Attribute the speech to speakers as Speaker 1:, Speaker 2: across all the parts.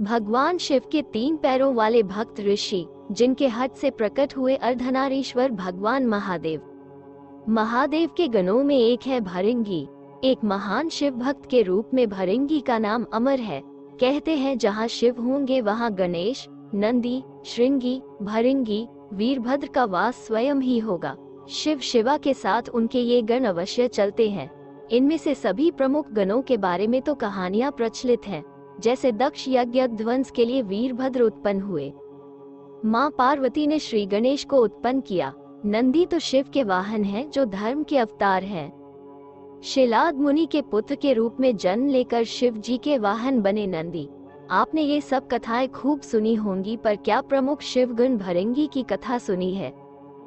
Speaker 1: भगवान शिव के 3 पैरों वाले भक्त ऋषि, जिनके हट से प्रकट हुए अर्धनारीश्वर भगवान महादेव। महादेव के गणों में एक है भृंगी। एक महान शिव भक्त के रूप में भृंगी का नाम अमर है। कहते हैं जहाँ शिव होंगे वहाँ गणेश, नंदी, श्रृंगी, भृंगी, वीरभद्र का वास स्वयं ही होगा। शिव शिवा के साथ उनके ये गण अवश्य चलते हैं। इनमें से सभी प्रमुख गणों के बारे में तो कहानियां प्रचलित हैं। जैसे दक्ष यज्ञ ध्वंस के लिए वीरभद्र उत्पन्न हुए, माँ पार्वती ने श्री गणेश को उत्पन्न किया। नंदी तो शिव के वाहन हैं जो धर्म के अवतार हैं। शिलाद मुनि के पुत्र के रूप में जन्म लेकर शिव जी के वाहन बने नंदी। आपने ये सब कथाएं खूब सुनी होंगी, पर क्या प्रमुख शिवगण भृंगी की कथा सुनी है?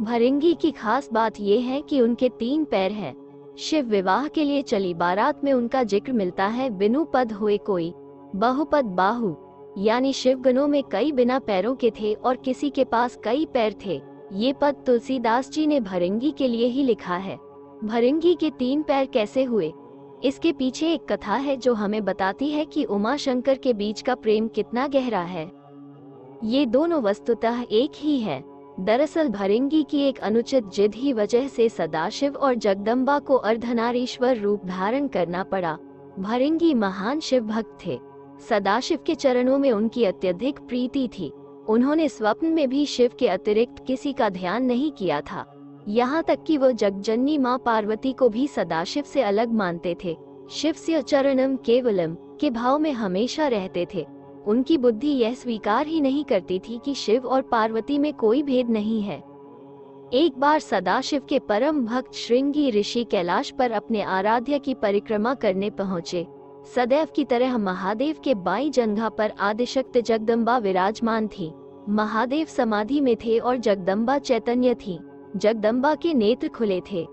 Speaker 1: भृंगी की खास बात यह है कि उनके 3 पैर हैं। शिव विवाह के लिए चली बारात में उनका जिक्र मिलता है, बिनु पद होए कोई, बहुपद बाहु। यानी शिवगणों में कई बिना पैरों के थे और किसी के पास कई पैर थे। ये पद तुलसीदास जी ने भृंगी के लिए ही लिखा है। भृंगी के 3 पैर कैसे हुए? इसके पीछे एक कथा है जो हमें बताती है कि उमा शंकर के बीच का प्रेम कितना गहरा है। ये दोनों वस्तुतः एक ही है। दरअसल भृंगी की एक अनुचित जिद ही वजह से सदाशिव और जगदम्बा को अर्धनारीश्वर रूप धारण करना पड़ा। भृंगी महान शिव भक्त थे। सदाशिव के चरणों में उनकी अत्यधिक प्रीति थी। उन्होंने स्वप्न में भी शिव के अतिरिक्त किसी का ध्यान नहीं किया था। यहाँ तक कि वो जगजननी माँ पार्वती को भी सदाशिव से अलग मानते थे। शिव से चरणम केवलम के भाव में हमेशा रहते थे। उनकी बुद्धि यह स्वीकार ही नहीं करती थी कि शिव और पार्वती में कोई भेद नहीं है। एक बार सदाशिव के परम भक्त श्रृंगी ऋषि कैलाश पर अपने आराध्य की परिक्रमा करने पहुँचे। सदैव की तरह महादेव के बाईं जंघा पर आदिशक्ति जगदम्बा विराजमान थी। महादेव समाधि में थे और जगदम्बा चैतन्य थी। जगदम्बा के नेत्र खुले थे।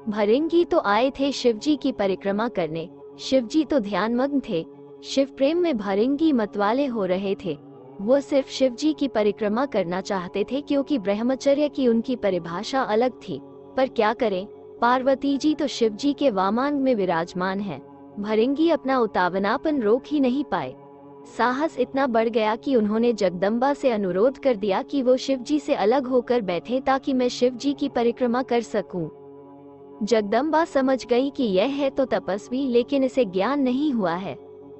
Speaker 1: भृंगी तो आए थे शिवजी की परिक्रमा करने। शिवजी तो ध्यानमग्न थे। शिव प्रेम में भृंगी मतवाले हो रहे थे। वो सिर्फ शिवजी की परिक्रमा करना चाहते थे क्योंकि ब्रह्मचर्य की उनकी परिभाषा अलग थी। पर क्या करें, पार्वती जी तो शिवजी के वामांग में विराजमान है। भृंगी अपना उतावनापन रोक ही नहीं पाए। साहस इतना बढ़ गया कि उन्होंने जगदम्बा से अनुरोध कर दिया कि वो शिवजी से अलग होकर बैठे ताकि मैं शिवजी की परिक्रमा कर सकूं। जगदम्बा समझ गई कि यह है तो तपस्वी, लेकिन इसे ज्ञान नहीं हुआ है।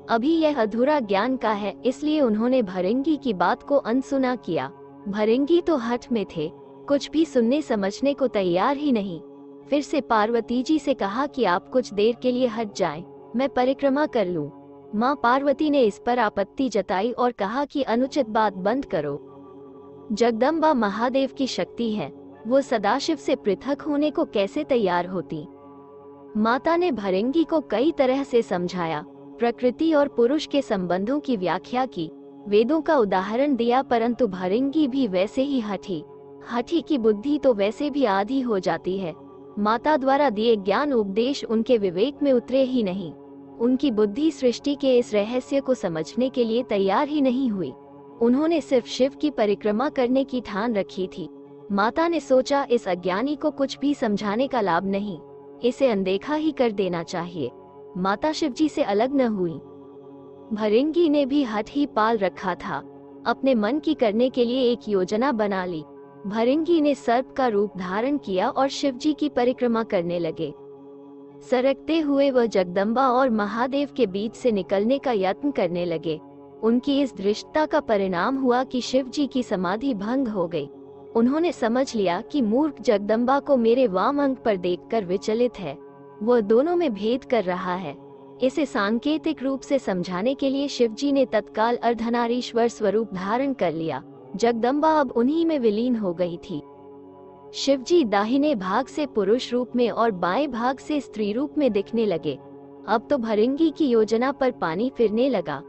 Speaker 1: अभी यह अधूरा ज्ञान का है, इसलिए उन्होंने भृंगी की बात को अनसुना किया। भृंगी तो हठ में थे, कुछ भी सुनने समझने को तैयार ही नहीं। फिर से पार्वती जी से कहा कि आप कुछ देर के लिए हट जाएं, मैं परिक्रमा कर लूं। माँ पार्वती ने इस पर आपत्ति जताई और कहा कि अनुचित बात बंद करो। जगदम्बा महादेव की शक्ति है, वो सदाशिव से पृथक होने को कैसे तैयार होती? माता ने भृंगी को कई तरह से समझाया, प्रकृति और पुरुष के संबंधों की व्याख्या की, वेदों का उदाहरण दिया, परंतु भृंगी भी वैसे ही हठी की बुद्धि तो वैसे भी आधी हो जाती है। माता द्वारा दिए ज्ञान उपदेश उनके विवेक में उतरे ही नहीं। उनकी बुद्धि सृष्टि के इस रहस्य को समझने के लिए तैयार ही नहीं हुई। उन्होंने सिर्फ शिव की परिक्रमा करने की ठान रखी थी। माता ने सोचा इस अज्ञानी को कुछ भी समझाने का लाभ नहीं, इसे अनदेखा ही कर देना चाहिए। माता शिवजी से अलग न हुई। भृंगी ने भी हठ ही पाल रखा था। अपने मन की करने के लिए एक योजना बना ली। भृंगी ने सर्प का रूप धारण किया और शिवजी की परिक्रमा करने लगे। सरकते हुए वह जगदम्बा और महादेव के बीच से निकलने का यत्न करने लगे। उनकी इस धृष्टता का परिणाम हुआ कि शिवजी की समाधि भंग हो गई। उन्होंने समझ लिया कि मूर्ख जगदम्बा को मेरे वाम अंग पर देखकर विचलित है, वह दोनों में भेद कर रहा है। इसे सांकेतिक रूप से समझाने के लिए शिवजी ने तत्काल अर्धनारीश्वर स्वरूप धारण कर लिया। जगदम्बा अब उन्हीं में विलीन हो गई थी। शिवजी दाहिने भाग से पुरुष रूप में और बाएं भाग से स्त्री रूप में दिखने लगे। अब तो भृंगी की योजना पर पानी फिरने लगा।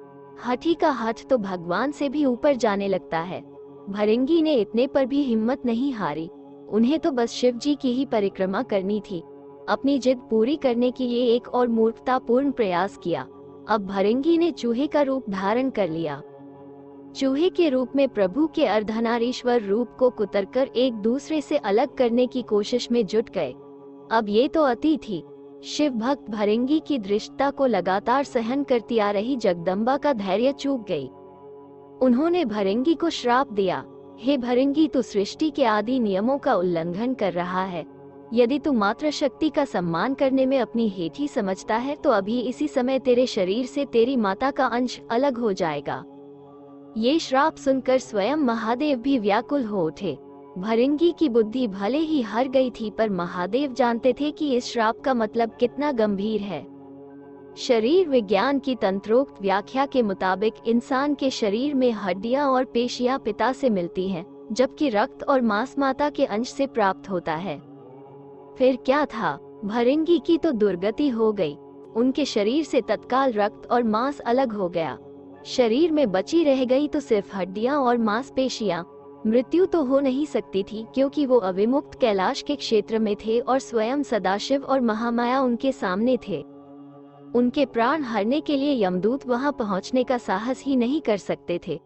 Speaker 1: हठी का हठ तो भगवान से भी ऊपर जाने लगता है। भृंगी ने इतने पर भी हिम्मत नहीं हारी। उन्हें तो बस शिवजी की ही परिक्रमा करनी थी। अपनी जिद पूरी करने के लिए एक और मूर्खतापूर्ण प्रयास किया। अब भृंगी ने चूहे का रूप धारण कर लिया। चूहे के रूप में प्रभु के अर्धनारीश्वर रूप को कुतरकर एक दूसरे से अलग करने की कोशिश में जुट गए। अब ये तो अति थी। शिव भक्त भृंगी की दृष्टता को लगातार सहन करती आ रही जगदम्बा का धैर्य चूक गई। उन्होंने भृंगी को श्राप दिया, हे भृंगी, तू सृष्टि के आदि नियमों का उल्लंघन कर रहा है। यदि तू मातृ शक्ति का सम्मान करने में अपनी हेठी समझता है तो अभी इसी समय तेरे शरीर से तेरी माता का अंश अलग हो जाएगा। ये श्राप सुनकर स्वयं महादेव भी व्याकुल हो उठे। भृंगी की बुद्धि भले ही हार गई थी, पर महादेव जानते थे कि इस श्राप का मतलब कितना गंभीर है। शरीर विज्ञान की तंत्रोक्त व्याख्या के मुताबिक इंसान के शरीर में हड्डियां और पेशियां पिता से मिलती हैं, जबकि रक्त और मांस माता के अंश से प्राप्त होता है। फिर क्या था, भृंगी की तो दुर्गति हो गई। उनके शरीर से तत्काल रक्त और मांस अलग हो गया। शरीर में बची रह गई तो सिर्फ हड्डियां और मांसपेशियां। मृत्यु तो हो नहीं सकती थी, क्योंकि वो अविमुक्त कैलाश के क्षेत्र में थे और स्वयं सदाशिव और महामाया उनके सामने थे। उनके प्राण हरने के लिए यमदूत वहां पहुंचने का साहस ही नहीं कर सकते थे।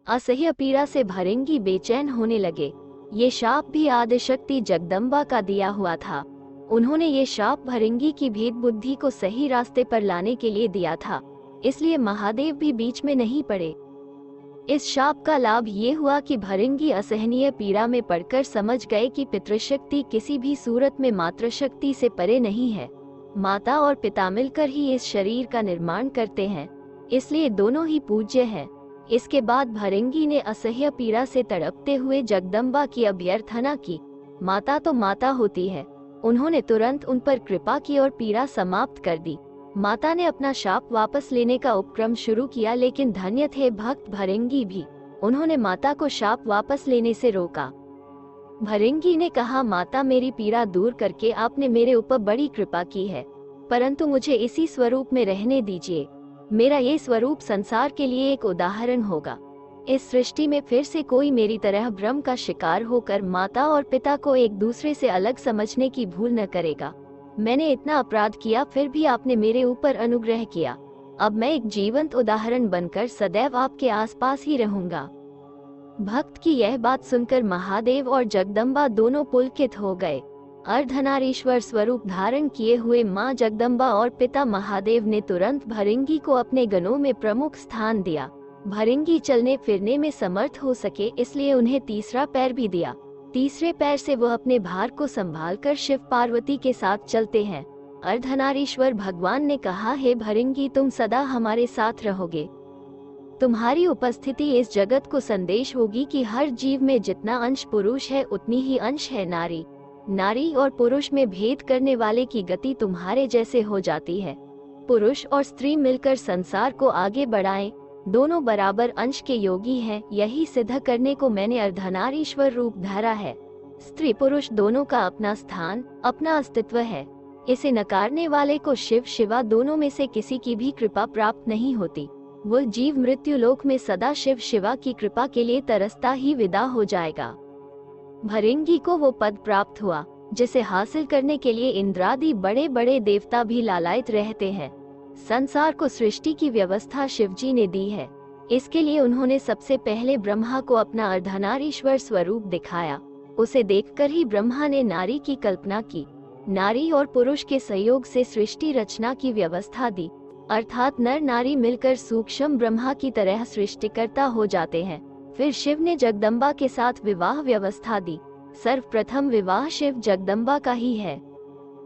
Speaker 1: असह्य पीड़ा से भृंगी बेचैन होने लगे। ये शाप भी आदिशक्ति जगदम्बा का दिया हुआ था। उन्होंने ये शाप भृंगी की भेद बुद्धि को सही रास्ते पर लाने के लिए दिया था, इसलिए महादेव भी बीच में नहीं पड़े। इस शाप का लाभ ये हुआ कि भृंगी असहनीय पीड़ा में पड़कर समझ गए कि पितृशक्ति किसी भी सूरत में मातृशक्ति से परे नहीं है। माता और पिता मिलकर ही इस शरीर का निर्माण करते हैं, इसलिए दोनों ही पूज्य हैं। इसके बाद भृंगी ने असह्य पीड़ा से तड़पते हुए जगदम्बा की अभ्यर्थना की। माता तो माता होती है। उन्होंने तुरंत उन पर कृपा की और पीड़ा समाप्त कर दी। माता ने अपना शाप वापस लेने का उपक्रम शुरू किया, लेकिन धन्य थे भक्त भृंगी भी। उन्होंने माता को शाप वापस लेने से रोका। भृंगी ने कहा, माता, मेरी पीड़ा दूर करके आपने मेरे ऊपर बड़ी कृपा की है, परंतु मुझे इसी स्वरूप में रहने दीजिए। मेरा ये स्वरूप संसार के लिए एक उदाहरण होगा। इस सृष्टि में फिर से कोई मेरी तरह भ्रम का शिकार होकर माता और पिता को एक दूसरे से अलग समझने की भूल न करेगा। मैंने इतना अपराध किया, फिर भी आपने मेरे ऊपर अनुग्रह किया। अब मैं एक जीवंत उदाहरण बनकर सदैव आपके आसपास ही रहूंगा। भक्त की यह बात सुनकर महादेव और जगदम्बा दोनों पुलकित हो गए। अर्धनारीश्वर स्वरूप धारण किए हुए मां जगदम्बा और पिता महादेव ने तुरंत भृंगी को अपने गणों में प्रमुख स्थान दिया। भृंगी चलने फिरने में समर्थ हो सके, इसलिए उन्हें तीसरा पैर भी दिया। तीसरे पैर से वह अपने भार को संभालकर शिव पार्वती के साथ चलते हैं। अर्धनारीश्वर भगवान ने कहा, हे भृंगी, तुम सदा हमारे साथ रहोगे। तुम्हारी उपस्थिति इस जगत को संदेश होगी कि हर जीव में जितना अंश पुरुष है उतनी ही अंश है नारी। नारी और पुरुष में भेद करने वाले की गति तुम्हारे जैसे हो जाती है। पुरुष और स्त्री मिलकर संसार को आगे बढ़ाएं, दोनों बराबर अंश के योगी हैं। यही सिद्ध करने को मैंने अर्धनारीश्वर रूप धारा है। स्त्री पुरुष दोनों का अपना स्थान, अपना अस्तित्व है। इसे नकारने वाले को शिव शिवा दोनों में से किसी की भी कृपा प्राप्त नहीं होती। वह जीव मृत्यु लोक में सदा शिव शिवा की कृपा के लिए तरसता ही विदा हो जाएगा। भृंगी को वो पद प्राप्त हुआ जिसे हासिल करने के लिए इंद्रादि बड़े बड़े देवता भी लालायित रहते हैं। संसार को सृष्टि की व्यवस्था शिवजी ने दी है। इसके लिए उन्होंने सबसे पहले ब्रह्मा को अपना अर्धनारीश्वर स्वरूप दिखाया। उसे देखकर ही ब्रह्मा ने नारी की कल्पना की। नारी और पुरुष के सहयोग से सृष्टि रचना की व्यवस्था दी, अर्थात नर नारी मिलकर सूक्ष्म ब्रह्मा की तरह सृष्टिकर्ता हो जाते हैं। फिर शिव ने जगदम्बा के साथ विवाह व्यवस्था दी। सर्वप्रथम विवाह शिव जगदम्बा का ही है।